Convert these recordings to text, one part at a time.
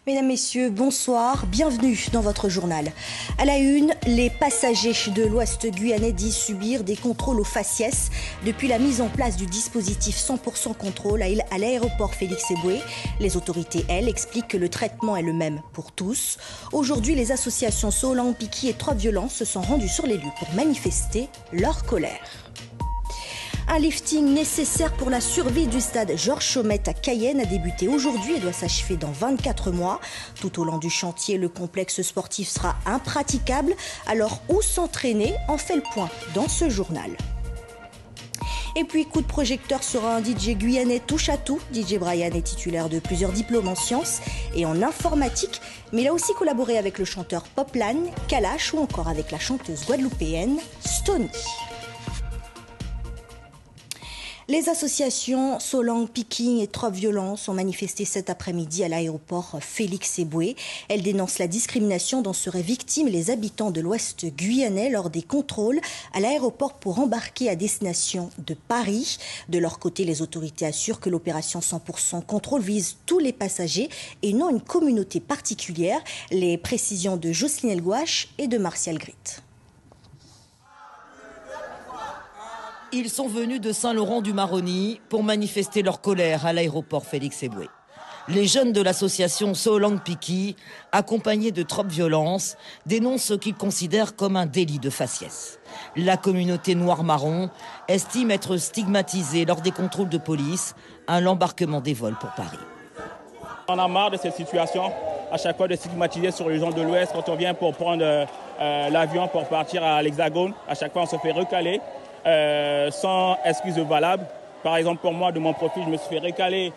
Mesdames, Messieurs, bonsoir, bienvenue dans votre journal. À la une, les passagers de l'Ouest guyanais disent subir des contrôles aux faciès depuis la mise en place du dispositif 100% contrôle à l'aéroport Félix-Éboué. Les autorités, elles, expliquent que le traitement est le même pour tous. Aujourd'hui, les associations Solan, Piki et Trois Violences se sont rendues sur les lieux pour manifester leur colère. Un lifting nécessaire pour la survie du stade Georges Chaumette à Cayenne a débuté aujourd'hui et doit s'achever dans 24 mois. Tout au long du chantier, le complexe sportif sera impraticable. Alors où s'entraîner? En fait le point dans ce journal. Et puis, coup de projecteur sur un DJ guyanais touche à tout. DJ Brian est titulaire de plusieurs diplômes en sciences et en informatique, mais il a aussi collaboré avec le chanteur Poplan, Kalash ou encore avec la chanteuse guadeloupéenne Stony. Les associations Solang, Piki et Trois Violences ont manifesté cet après-midi à l'aéroport Félix-Éboué. Elles dénoncent la discrimination dont seraient victimes les habitants de l'Ouest guyanais lors des contrôles à l'aéroport pour embarquer à destination de Paris. De leur côté, les autorités assurent que l'opération 100% contrôle vise tous les passagers et non une communauté particulière. Les précisions de Jocelyne Elgouache et de Martial Grit. Ils sont venus de Saint-Laurent-du-Maroni pour manifester leur colère à l'aéroport Félix-Éboué. Les jeunes de l'association Solang Piki, accompagnés de Trop Violence, dénoncent ce qu'ils considèrent comme un délit de faciès. La communauté noire-marron estime être stigmatisée lors des contrôles de police à l'embarquement des vols pour Paris. On a marre de cette situation, à chaque fois de stigmatiser sur les gens de l'Ouest quand on vient pour prendre l'avion pour partir à l'Hexagone. À chaque fois, on se fait recaler. Sans excuse valable. Par exemple, pour moi, de mon profil, je me suis fait recaler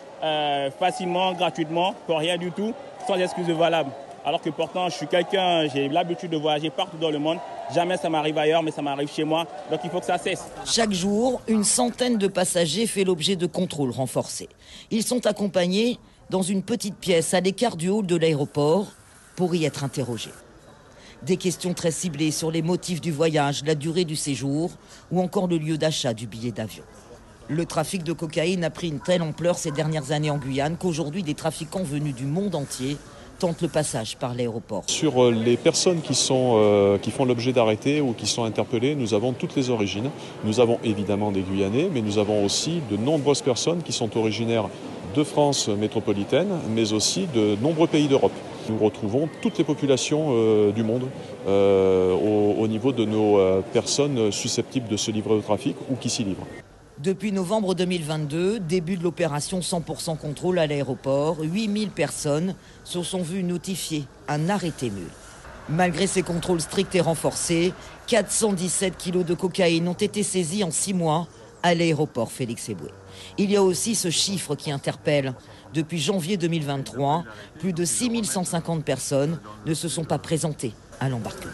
facilement, gratuitement, pour rien du tout, sans excuse valable. Alors que pourtant, je suis quelqu'un, j'ai l'habitude de voyager partout dans le monde. Jamais ça m'arrive ailleurs, mais ça m'arrive chez moi. Donc il faut que ça cesse. Chaque jour, une centaine de passagers fait l'objet de contrôles renforcés. Ils sont accompagnés dans une petite pièce à l'écart du hall de l'aéroport pour y être interrogés. Des questions très ciblées sur les motifs du voyage, la durée du séjour ou encore le lieu d'achat du billet d'avion. Le trafic de cocaïne a pris une telle ampleur ces dernières années en Guyane qu'aujourd'hui des trafiquants venus du monde entier tentent le passage par l'aéroport. Sur les personnes qui font l'objet d'arrêtés ou qui sont interpellées, nous avons toutes les origines. Nous avons évidemment des Guyanais, mais nous avons aussi de nombreuses personnes qui sont originaires de France métropolitaine, mais aussi de nombreux pays d'Europe. Nous retrouvons toutes les populations du monde au niveau de nos personnes susceptibles de se livrer au trafic ou qui s'y livrent. Depuis novembre 2022, début de l'opération 100% contrôle à l'aéroport, 8000 personnes se sont vues notifier un arrêté mule. Malgré ces contrôles stricts et renforcés, 417 kilos de cocaïne ont été saisis en 6 mois à l'aéroport Félix-Éboué. Il y a aussi ce chiffre qui interpelle. Depuis janvier 2023, plus de 6150 personnes ne se sont pas présentées à l'embarquement.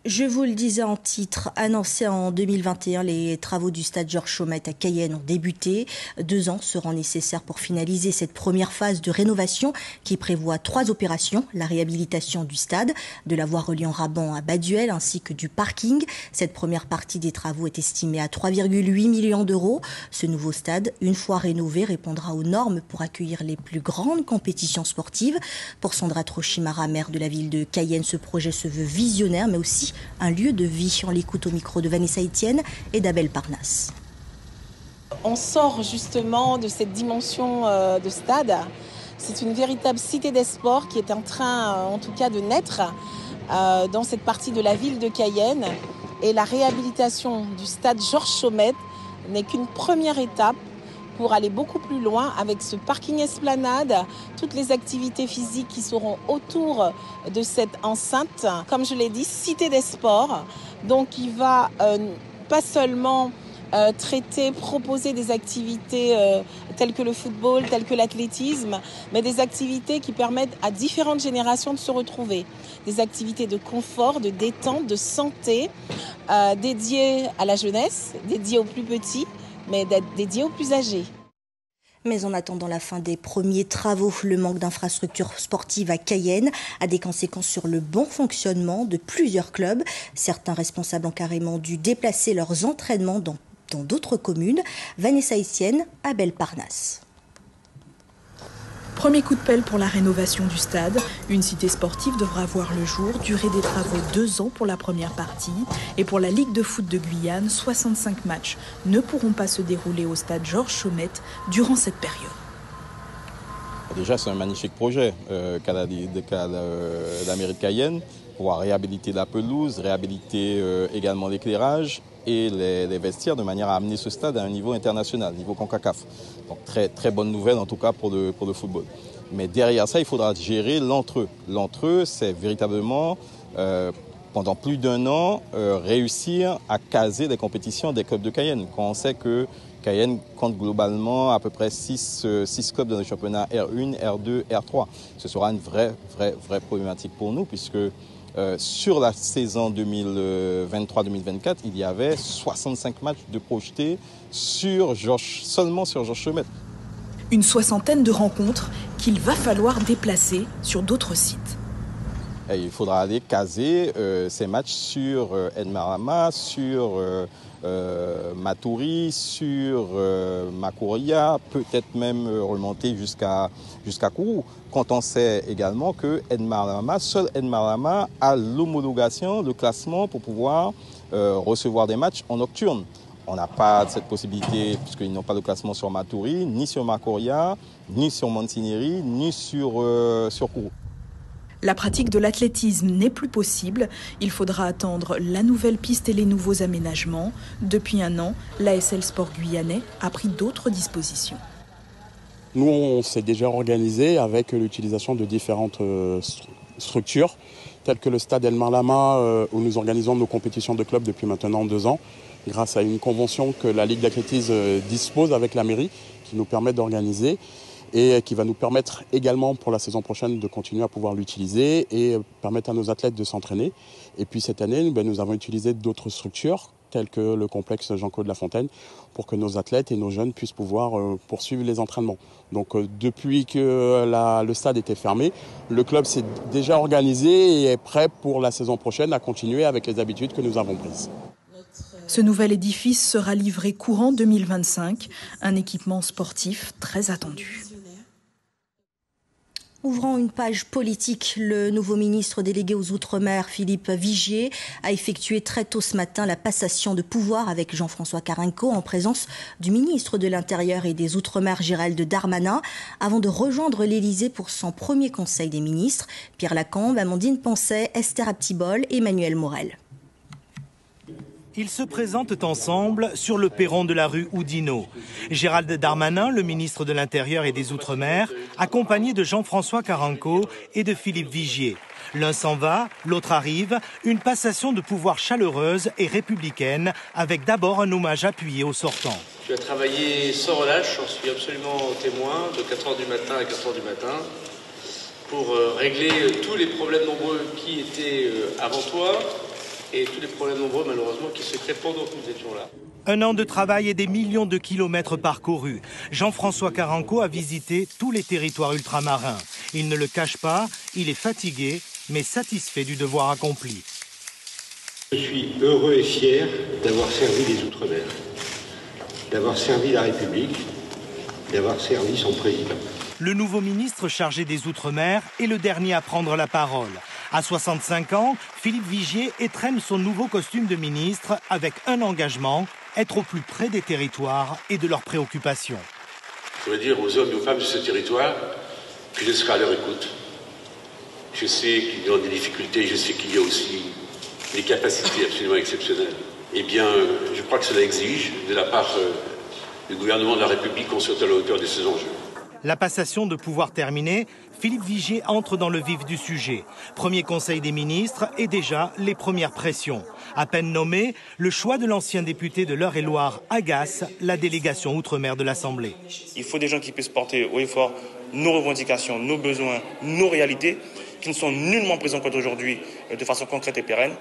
Je vous le disais en titre, annoncé en 2021, les travaux du stade Georges Chaumette à Cayenne ont débuté. 2 ans seront nécessaires pour finaliser cette première phase de rénovation qui prévoit 3 opérations. La réhabilitation du stade, de la voie reliant Raban à Baduel ainsi que du parking. Cette première partie des travaux est estimée à 3,8 millions d'euros. Ce nouveau stade, une fois rénové, répondra aux normes pour accueillir les plus grandes compétitions sportives. Pour Sandra Trochimara, maire de la ville de Cayenne, ce projet se veut visionnaire mais aussi un lieu de vie. On l'écoute au micro de Vanessa Etienne et d'Abel Parnasse. On sort justement de cette dimension de stade. C'est une véritable cité des sports qui est en train, en tout cas, de naître dans cette partie de la ville de Cayenne. Et la réhabilitation du stade Georges Chaumette n'est qu'une première étape pour aller beaucoup plus loin avec ce parking esplanade, toutes les activités physiques qui seront autour de cette enceinte. Comme je l'ai dit, cité des sports. Donc il va pas seulement proposer des activités telles que le football, telles que l'athlétisme, mais des activités qui permettent à différentes générations de se retrouver. Des activités de confort, de détente, de santé, dédiées à la jeunesse, dédiées aux plus petits, mais dédiées aux plus âgés. Mais en attendant la fin des premiers travaux, le manque d'infrastructures sportives à Cayenne a des conséquences sur le bon fonctionnement de plusieurs clubs. Certains responsables ont carrément dû déplacer leurs entraînements dans d'autres communes. Vanessa Etienne, Abel Parnasse. Premier coup de pelle pour la rénovation du stade. Une cité sportive devra voir le jour, durée des travaux 2 ans pour la première partie. Et pour la Ligue de foot de Guyane, 65 matchs ne pourront pas se dérouler au stade Georges Chaumette durant cette période. Déjà, c'est un magnifique projet qu'a la mairie de Cayenne, pouvoir réhabiliter la pelouse, réhabiliter également l'éclairage et les vestiaires de manière à amener ce stade à un niveau international, niveau CONCACAF. Donc très, très bonne nouvelle en tout cas pour le football. Mais derrière ça, il faudra gérer l'entre-eux. L'entre-eux, c'est véritablement, pendant plus d'1 an, réussir à caser les compétitions des clubs de Cayenne. Quand on sait que Cayenne compte globalement à peu près 6 clubs dans le championnat R1, R2, R3. Ce sera une vraie problématique pour nous puisque sur la saison 2023-2024, il y avait 65 matchs de projetés seulement sur Georges Chaumette. Une 60aine de rencontres qu'il va falloir déplacer sur d'autres sites. Et il faudra aller caser ces matchs sur Edmarama, sur Maturi, sur Makuria, peut-être même remonter jusqu'à Kourou. Quand on sait également que seul Edmarama a l'homologation, le classement pour pouvoir recevoir des matchs en nocturne. On n'a pas cette possibilité puisqu'ils n'ont pas de classement sur Maturi, ni sur Makuria, ni sur Montineri, ni sur Kourou. La pratique de l'athlétisme n'est plus possible. Il faudra attendre la nouvelle piste et les nouveaux aménagements. Depuis 1 an, l'ASL Sport Guyanais a pris d'autres dispositions. Nous, on s'est déjà organisé avec l'utilisation de différentes structures, telles que le stade El Marlama, où nous organisons nos compétitions de club depuis maintenant 2 ans, grâce à une convention que la Ligue d'athlétisme dispose avec la mairie, qui nous permet d'organiser et qui va nous permettre également pour la saison prochaine de continuer à pouvoir l'utiliser et permettre à nos athlètes de s'entraîner. Et puis cette année, nous avons utilisé d'autres structures telles que le complexe Jean-Claude Lafontaine pour que nos athlètes et nos jeunes puissent pouvoir poursuivre les entraînements. Donc depuis que le stade était fermé, le club s'est déjà organisé et est prêt pour la saison prochaine à continuer avec les habitudes que nous avons prises. Ce nouvel édifice sera livré courant 2025, un équipement sportif très attendu. Ouvrant une page politique, le nouveau ministre délégué aux Outre-mer, Philippe Vigier, a effectué très tôt ce matin la passation de pouvoir avec Jean-François Carenco en présence du ministre de l'Intérieur et des Outre-mer, Gérald Darmanin, avant de rejoindre l'Élysée pour son premier conseil des ministres. Pierre Lacombe, Amandine Poncet, Esther Abtibol et Emmanuel Morel. Ils se présentent ensemble sur le perron de la rue Oudinot. Gérald Darmanin, le ministre de l'Intérieur et des Outre-mer, accompagné de Jean-François Carenco et de Philippe Vigier. L'un s'en va, l'autre arrive, une passation de pouvoir chaleureuse et républicaine, avec d'abord un hommage appuyé aux sortants. Tu as travaillé sans relâche, j'en suis absolument témoin, de 4h du matin à 4h du matin, pour régler tous les problèmes nombreux qui étaient avant toi, et tous les problèmes nombreux, malheureusement, qui se créent pendant que nous étions là. 1 an de travail et des millions de kilomètres parcourus. Jean-François Carenco a visité tous les territoires ultramarins. Il ne le cache pas, il est fatigué, mais satisfait du devoir accompli. Je suis heureux et fier d'avoir servi les Outre-mer, d'avoir servi la République, d'avoir servi son président. Le nouveau ministre chargé des Outre-mer est le dernier à prendre la parole. À 65 ans, Philippe Vigier étrenne son nouveau costume de ministre avec un engagement, être au plus près des territoires et de leurs préoccupations. Je voudrais dire aux hommes et aux femmes de ce territoire que je serai à leur écoute. Je sais qu'il y a des difficultés, je sais qu'il y a aussi des capacités absolument exceptionnelles. Eh bien, je crois que cela exige de la part du gouvernement de la République qu'on soit à la hauteur de ces enjeux. La passation de pouvoir terminée, Philippe Vigier entre dans le vif du sujet. Premier conseil des ministres et déjà les premières pressions. À peine nommé, le choix de l'ancien député de l'Eure-et-Loire agace la délégation Outre-mer de l'Assemblée. Il faut des gens qui puissent porter haut et fort nos revendications, nos besoins, nos réalités, qui ne sont nullement prises en compte aujourd'hui de façon concrète et pérenne.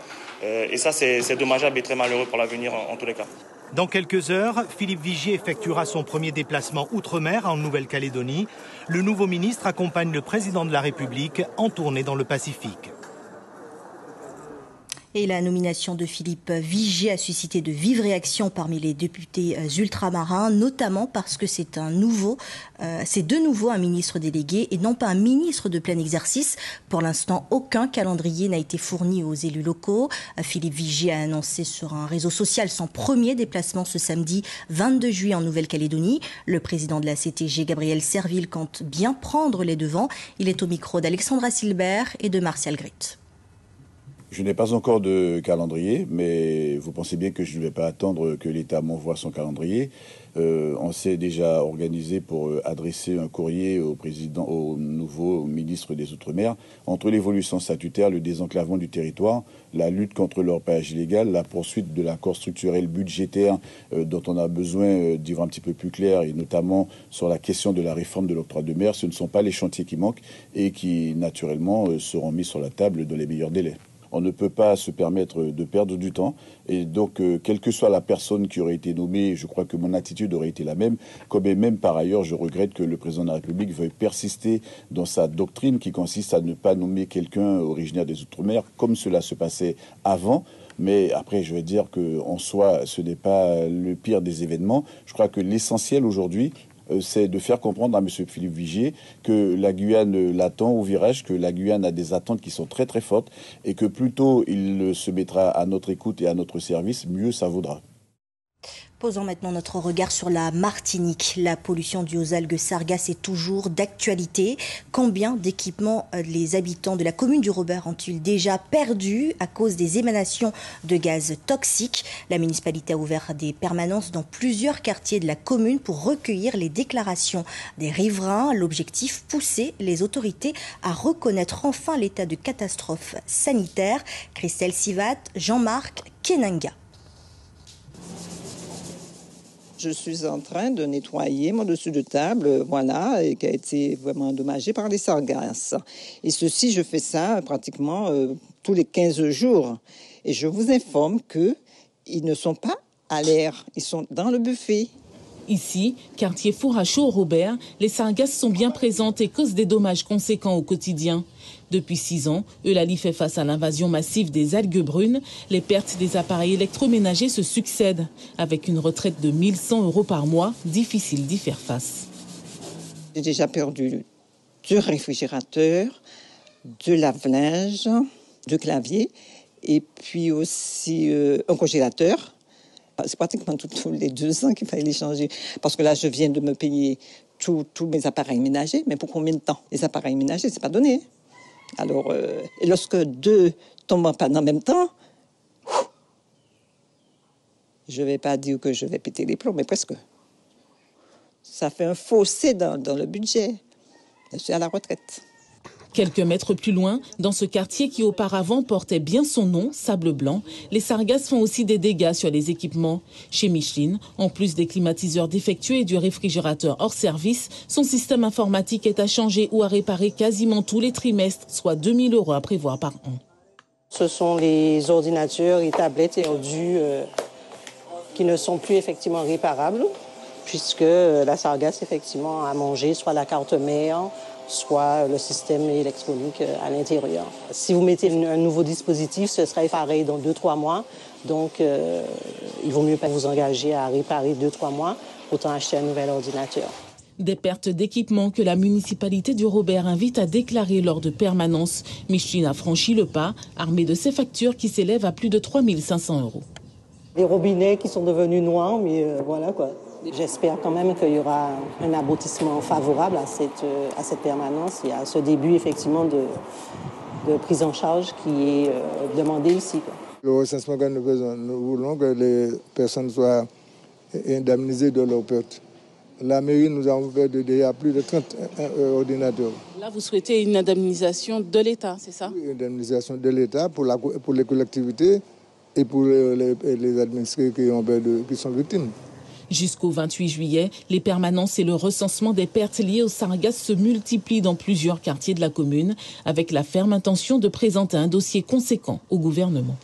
Et ça, c'est dommageable et très malheureux pour l'avenir en tous les cas. Dans quelques heures, Philippe Vigier effectuera son premier déplacement outre-mer en Nouvelle-Calédonie. Le nouveau ministre accompagne le président de la République en tournée dans le Pacifique. Et la nomination de Philippe Vigier a suscité de vives réactions parmi les députés ultramarins, notamment parce que c'est de nouveau un ministre délégué et non pas un ministre de plein exercice. Pour l'instant, aucun calendrier n'a été fourni aux élus locaux. Philippe Vigier a annoncé sur un réseau social son premier déplacement ce samedi 22 juillet en Nouvelle-Calédonie. Le président de la CTG, Gabriel Serville, compte bien prendre les devants. Il est au micro d'Alexandra Silbert et de Martial Grit. Je n'ai pas encore de calendrier, mais vous pensez bien que je ne vais pas attendre que l'État m'envoie son calendrier. On s'est déjà organisé pour adresser un courrier au nouveau ministre des Outre-mer. Entre l'évolution statutaire, le désenclavement du territoire, la lutte contre l'orpaillage illégal, la poursuite de l'accord structurel budgétaire dont on a besoin d'y voir un petit peu plus clair, et notamment sur la question de la réforme de l'octroi de mer, ce ne sont pas les chantiers qui manquent et qui, naturellement, seront mis sur la table dans les meilleurs délais. On ne peut pas se permettre de perdre du temps. Et donc, quelle que soit la personne qui aurait été nommée, je crois que mon attitude aurait été la même. Comme et même par ailleurs, je regrette que le président de la République veuille persister dans sa doctrine qui consiste à ne pas nommer quelqu'un originaire des Outre-mer, comme cela se passait avant. Mais après, je vais dire qu'en soi, ce n'est pas le pire des événements. Je crois que l'essentiel aujourd'hui, c'est de faire comprendre à M. Philippe Vigier que la Guyane l'attend au virage, que la Guyane a des attentes qui sont très très fortes et que plus tôt il se mettra à notre écoute et à notre service, mieux ça vaudra. Posons maintenant notre regard sur la Martinique. La pollution due aux algues sargasses est toujours d'actualité. Combien d'équipements les habitants de la commune du Robert ont-ils déjà perdu à cause des émanations de gaz toxiques? La municipalité a ouvert des permanences dans plusieurs quartiers de la commune pour recueillir les déclarations des riverains. L'objectif, pousser les autorités à reconnaître enfin l'état de catastrophe sanitaire. Christelle Sivat, Jean-Marc Kenanga. Je suis en train de nettoyer mon dessus de table, voilà, et qui a été vraiment endommagé par les sargasses. Et ceci, je fais ça pratiquement tous les 15 jours. Et je vous informe qu'ils ne sont pas à l'air, ils sont dans le buffet. Ici, quartier Four à Chaud au Robert, les sargasses sont bien présentes et causent des dommages conséquents au quotidien. Depuis 6 ans, Eulalie fait face à l'invasion massive des algues brunes. Les pertes des appareils électroménagers se succèdent. Avec une retraite de 1 100 € par mois, difficile d'y faire face. J'ai déjà perdu 2 réfrigérateurs, 2 lave-linge, 2 claviers et puis aussi un congélateur. C'est pratiquement tous les 2 ans qu'il fallait les changer. Parce que là, je viens de me payer tous mes appareils ménagers. Mais pour combien de temps? Les appareils ménagers, c'est pas donné. Alors, et lorsque 2 tombent en panne en même temps, je ne vais pas dire que je vais péter les plombs, mais presque. Ça fait un fossé dans le budget. Je suis à la retraite. Quelques mètres plus loin, dans ce quartier qui auparavant portait bien son nom, Sable Blanc, les sargasses font aussi des dégâts sur les équipements. Chez Micheline, en plus des climatiseurs défectueux et du réfrigérateur hors service, son système informatique est à changer ou à réparer quasiment tous les trimestres, soit 2 000 € à prévoir par an. Ce sont les ordinateurs et tablettes et ordus qui ne sont plus effectivement réparables, puisque la sargasse effectivement a mangé soit la carte mère, soit le système électronique à l'intérieur. Si vous mettez un nouveau dispositif, ce serait pareil dans 2-3 mois. Donc, il vaut mieux pas vous engager à réparer 2-3 mois, autant acheter un nouvel ordinateur. Des pertes d'équipement que la municipalité du Robert invite à déclarer lors de permanences. Micheline a franchi le pas, armée de ses factures qui s'élèvent à plus de 3 500 €. Les robinets qui sont devenus noirs, mais voilà quoi. J'espère quand même qu'il y aura un aboutissement favorable à cette permanence et à ce début effectivement de prise en charge qui est demandé ici, quoi. Le recensement que nous faisons, nous voulons que les personnes soient indemnisées de leurs pertes. La mairie nous a ouvert déjà plus de 30 ordinateurs. Là, vous souhaitez une indemnisation de l'État, c'est ça? Oui, une indemnisation de l'État pour les collectivités et pour les administrés qui sont victimes. Jusqu'au 28 juillet, les permanences et le recensement des pertes liées aux sargasses se multiplient dans plusieurs quartiers de la commune, avec la ferme intention de présenter un dossier conséquent au gouvernement.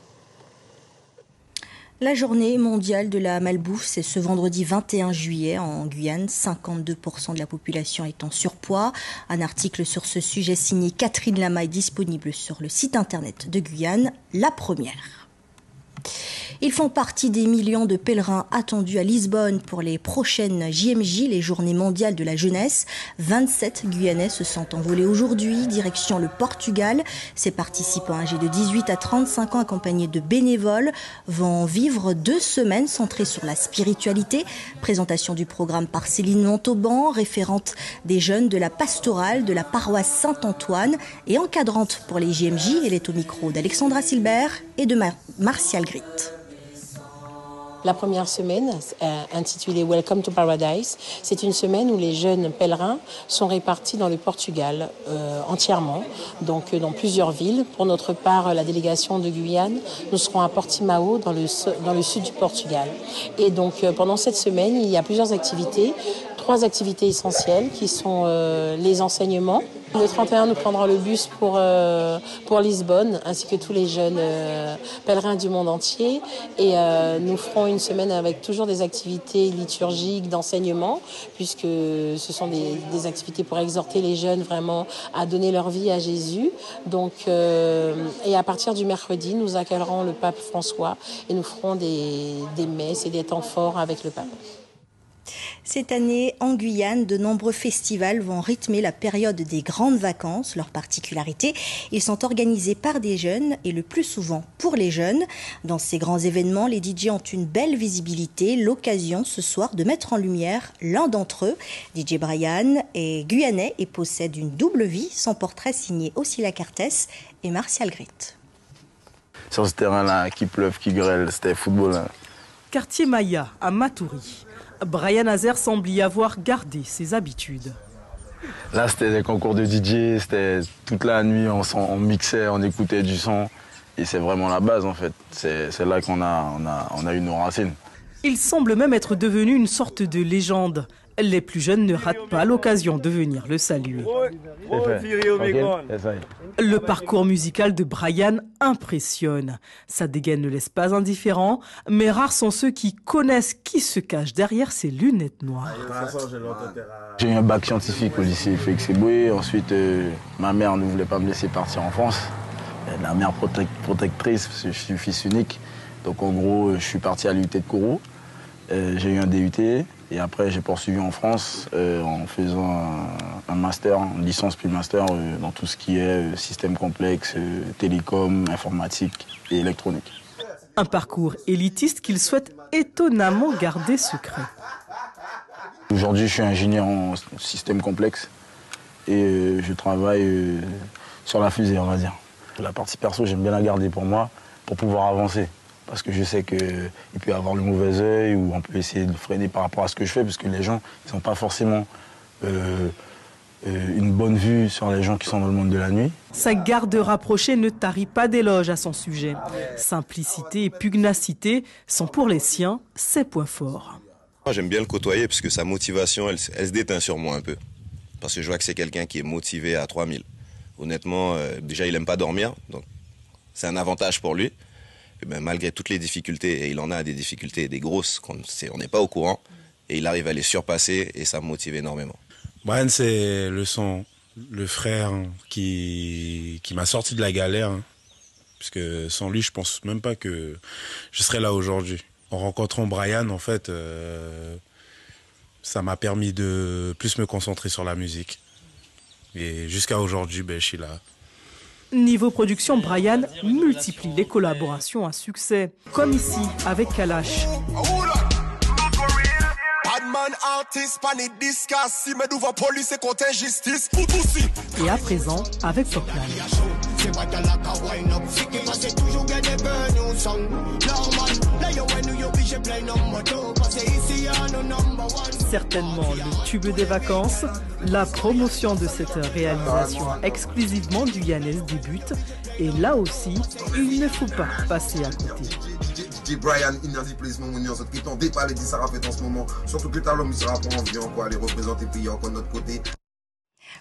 La journée mondiale de la malbouffe, c'est ce vendredi 21 juillet en Guyane, 52% de la population est en surpoids. Un article sur ce sujet signé Catherine Lama est disponible sur le site internet de Guyane, La Première. Ils font partie des millions de pèlerins attendus à Lisbonne pour les prochaines JMJ, les Journées mondiales de la jeunesse. 27 Guyanais se sont envolés aujourd'hui, direction le Portugal. Ces participants âgés de 18 à 35 ans, accompagnés de bénévoles, vont vivre 2 semaines centrées sur la spiritualité. Présentation du programme par Céline Montauban, référente des jeunes de la pastorale de la paroisse Saint-Antoine et encadrante pour les JMJ. Elle est au micro d'Alexandra Silbert et de Martial Grit. La première semaine, intitulée Welcome to Paradise, c'est une semaine où les jeunes pèlerins sont répartis dans le Portugal entièrement, donc dans plusieurs villes. Pour notre part, la délégation de Guyane, nous serons à Portimao, dans le sud du Portugal. Et donc pendant cette semaine, il y a plusieurs activités. 3 activités essentielles qui sont les enseignements. Le 31, nous prendrons le bus pour Lisbonne, ainsi que tous les jeunes pèlerins du monde entier. Et nous ferons une semaine avec toujours des activités liturgiques, d'enseignement, puisque ce sont des activités pour exhorter les jeunes vraiment à donner leur vie à Jésus. Donc, et à partir du mercredi, nous accueillerons le pape François et nous ferons des messes et des temps forts avec le pape. Cette année, en Guyane, de nombreux festivals vont rythmer la période des grandes vacances. Leur particularité, ils sont organisés par des jeunes et le plus souvent pour les jeunes. Dans ces grands événements, les DJ ont une belle visibilité. L'occasion ce soir de mettre en lumière l'un d'entre eux. DJ Brian est guyanais et possède une double vie. Son portrait signé Ossila Cartes et Martial Grit. Sur ce terrain-là, qui pleuve, qui grêle, c'était football. Quartier Maya, à Matoury. Brian Azer semble y avoir gardé ses habitudes. Là, c'était des concours de DJ, c'était toute la nuit, on mixait, on écoutait du son. Et c'est vraiment la base, en fait. C'est là qu'on a eu nos racines. Il semble même être devenu une sorte de légende. Les plus jeunes ne ratent pas l'occasion de venir le saluer. Le parcours musical de Brian impressionne. Sa dégaine ne laisse pas indifférent, mais rares sont ceux qui connaissent qui se cache derrière ses lunettes noires. J'ai eu un bac scientifique au lycée Félix Eboué. Ensuite, ma mère ne voulait pas me laisser partir en France. La mère protectrice, je suis fils unique. Donc en gros, je suis parti à l'UT de Kourou. J'ai eu un DUT et après j'ai poursuivi en France en faisant un master, une licence puis master dans tout ce qui est système complexe, télécom, informatique et électronique. Un parcours élitiste qu'il souhaite étonnamment garder secret. Aujourd'hui je suis ingénieur en système complexe et je travaille sur la fusée, on va dire. La partie perso, j'aime bien la garder pour moi pour pouvoir avancer. Parce que je sais qu'il peut y avoir le mauvais œil ou on peut essayer de freiner par rapport à ce que je fais, parce que les gens n'ont pas forcément une bonne vue sur les gens qui sont dans le monde de la nuit. Sa garde rapprochée ne tarit pas d'éloges à son sujet. Simplicité et pugnacité sont pour les siens ses points forts. Moi, j'aime bien le côtoyer parce que sa motivation, elle se déteint sur moi un peu. Parce que je vois que c'est quelqu'un qui est motivé à 3000. Honnêtement, déjà, il n'aime pas dormir, donc c'est un avantage pour lui. Et ben, malgré toutes les difficultés, et il en a des difficultés, des grosses, on n'est pas au courant, et il arrive à les surpasser, et ça me motive énormément. Brian, c'est le frère qui m'a sorti de la galère, puisque sans lui, je pense même pas que je serais là aujourd'hui. En rencontrant Brian, en fait, ça m'a permis de plus me concentrer sur la musique. Et jusqu'à aujourd'hui, je suis là. Niveau production, Brian multiplie les collaborations à succès, comme ici avec Kalash. Et à présent avec Poplan. Certainement le tube des vacances, la promotion de cette réalisation exclusivement guyanaise débute et là aussi, il ne faut pas passer à côté. DJ Brian, Energy Placement, qui t'ont déparlé de ça en ce moment, surtout que l'homme sera pour envie encore aller représenter le pays encore de notre côté.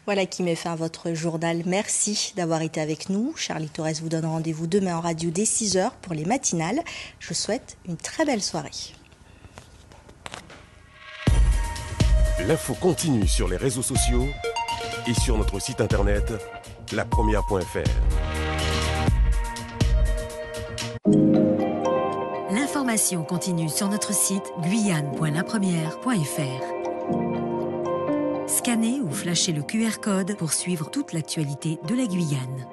Voilà qui met fin à votre journal. Merci d'avoir été avec nous. Charlie Torres vous donne rendez-vous demain en radio dès 6h pour les matinales. Je vous souhaite une très belle soirée. L'info continue sur les réseaux sociaux et sur notre site internet lapremière.fr. L'information continue sur notre site guyane.lapremière.fr. Scannez ou flashez le QR code pour suivre toute l'actualité de la Guyane.